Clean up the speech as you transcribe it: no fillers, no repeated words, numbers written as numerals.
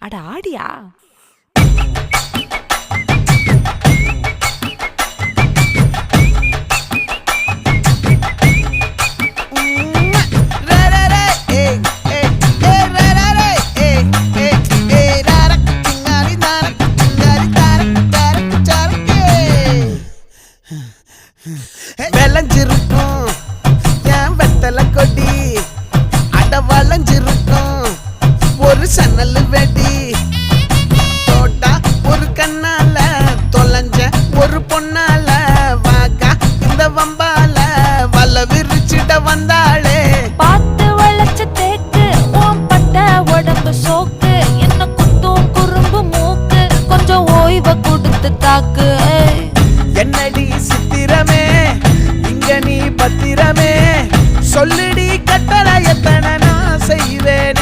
அட ஆடியா? விளைஞ்சிருக்கும் என் வெத்தலை கொடி, அட வளைஞ்சிருக்கும் ஒரு சன்னல் வெடி. தோட்டா ஒரு கண்ணால தொலைஞ்ச ஒரு பொண்ணால வாக்கா இந்த வம்பால வல விரிச்சிட வந்தாளே. பார்த்து வளைச்ச தேக்கு ஓம் பட்ட உடம்பு சோக்கு, என்ன குத்தும் குறும்பு மூக்கு, கொஞ்சம் ஓய்வை கொடுத்து தாக்கு. என்னடி சித்திரமே இங்க நீ பத்திரமே, சொல்லுடி கட்டளை எத்தனை நான் செய்வேன்.